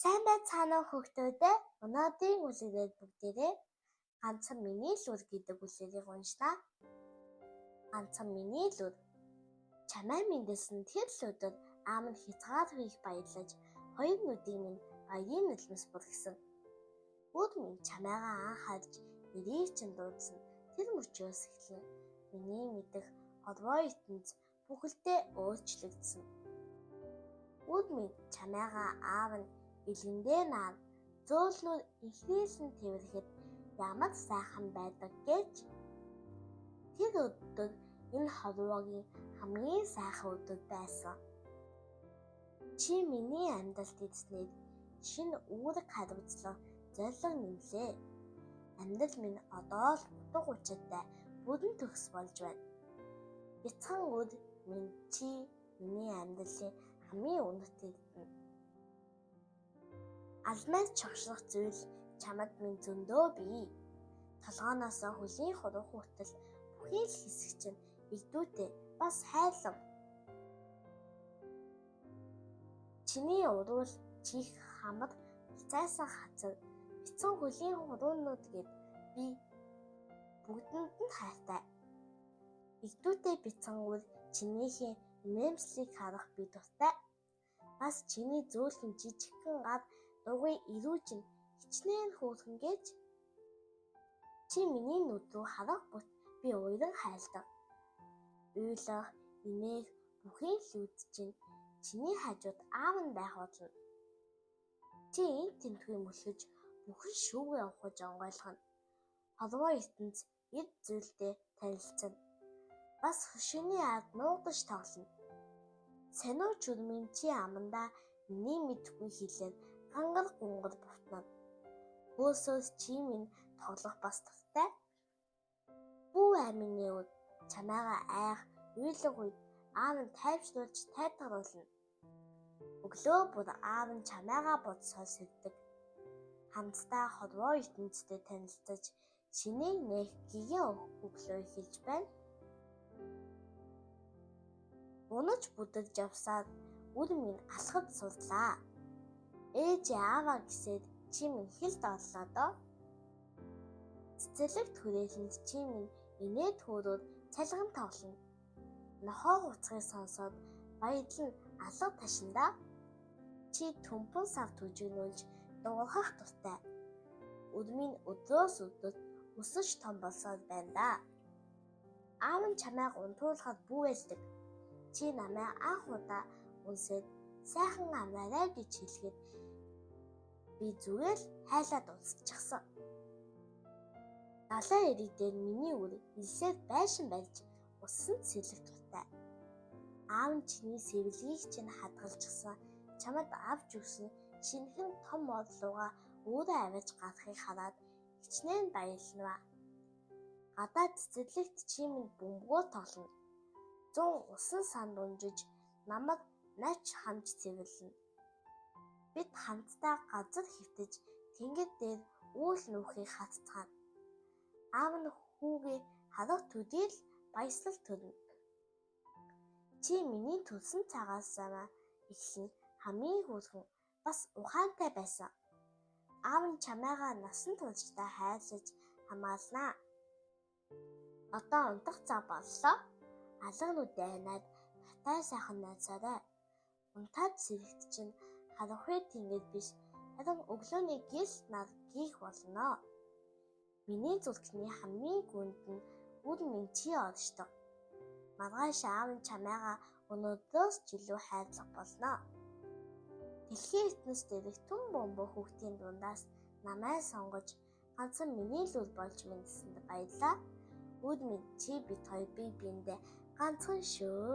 Сайн байцгаана уу хүүхдүүдээ. Өнөөдрийн үлгэрээр бүгдээрээ ганцхан миний л үр гэдэг үлгэрийг уншнаа. Ганцхан миний л үр. Чамайг мэдсэн тэр л өдөр аав нь хязгааргүй их баярлаж хоёр нүдийг минь баярын нулимс бүргсэн. Өд минь чамайгаа анх харж нэрийг чинь дуудсан тэр мөчөөс эхлэн миний мэдэх хорвоо ертөнц бүхэлдээ өөрчлөгдсөн. Өд минь чамайгаа аав нь илгэндээ наар зөөлнөр ихнээсэн тэрхэд ямар сайхан байдаг гэж тэр өдөр энэ хорвоогийн хамгийн сайхан өдөр байсан. Чи миний амьдралд ирснээр шинэ үүрэг хариуцлага зориг нэмлээ. Амьдрал минь одоо л утга учиртай бүрэн төгс болж байна. Бяцхан өд минь чи миний амьдралын хамгийн үнэтэй юм. Алмаас чогшлох зүйл чамд минь зөндөө бий. Толгооноос хөлийн хуруу хүртэл бүхий л хэсэг чинь игдүүтэй бас хайлам. Чиний уруул чих хамар цайсан хацар бяцхан хөлийн хуруунууд гээд би бүгдэнд нь хайртай. Игдүүтэй бяцхан үр чинийхээ нэмслийг харах би дуртай. Бас чиний зөөлхөн жижигхэн гар дугуй ирүүжин хичнээн хөөрхөн гэж чи миний нүд рүү харах бүт би уйран хайлдаг. Уйлах, инээх бүхий л үд чинь чиний хажууд аав нь байх болно. Чи энэ тэмдгүй мөлхөж бүхэн шүүгээ ухаж онгойлгоно. Хорвоо ертөнц эд зүйлдээ танилцсан. Бас хөшөөний ард нуугдаж тоглоно. Сануу чүрмийн чи амандаа миний мэдхгүй хэлээр гангар гунгар бутна. Хөөсөөс чи минь тоглох бас дуртай. Бүү амины үр чамайгаа айх уйлах үед аав нь тайвшруулж тайтгаруулна. Өглөө бүр аав нь чамайгаа бодсоо сэрдэг. Хамтдаа хорвоо ертөнцтэй танилцаж шинийг нээх гигэн өглөө эхэлж байна. Унаж бүдэрж явсаар үр минь алхад сурлаа. Ээж ааваа гэсээд чи минь хэлд орлоо доо. Цэцэрлэгт хүрээлэнд чи минь инээд хөөрөөр цалган тоглоно. Нохоо хуцгийг сонсоод баярлан алга ташиндаа. Чи төмпөн сав түжигнүүлж дуурхах дуртай. Үр минь өдрөөс өдөрт өсөж том болсоор байна да. Аав нь чамайг унтуулахад бүүэлдэг. Чи намайг анх удаа үнсээд сайхан амаарай гэж хэлэхэд би зүгээр л хайлаад дуусчихсан. Далайн эрэг дээр миний үр илсээд байшин барьж усан сэрлэх дуртай. Аав нь чиний сэвлэгийг чинь хадгалчихсан чамд авч өгсөн шинэхэн том орлууга өөрөө авиж гарахыг хараад хичнээн баярлана. Гадаа цэцэрлэгт чи минь бөмбөгөөр тоглоно. 100 усан санд унжиж намайг навч хамж цэвэрлэнэ. Бид хамтдаа газар хэвтэж тэнгэр дээр үйл нүүхийг хатцгаана. Аав нь хүүгээ харах төдий л баяслал төрнө. Чи миний төрсөн цагаас замаа эхлэн хамгийн хөөрхөн бас ухаантай байсан. Аав нь чамайгаа насан туршдаа хайрлаж хамгаалнаа. Одоо унтах цаг боллоо. Алга нүдээ ханаад хатай сайхан найзаарай. Унтаад сэрэгт чинь харанхуй тэнгэр биш харин өглөөний гэрэл нар гих болно. Миний зүрхний хамгийн гүнд нь үр минь чи оршдог. Маргааш аав нь чамайгаа өнөөдрөөс ч илүү хайрлах болно. Дэлхийн ертөнцид дээрх түн бөмбөг хүүхдийн дундаас намайг сонгож ганцхан миний л үр болж мэдсэнд баярлаа. Үр минь чи бид хоёр бие биендээ ганцхан шүү.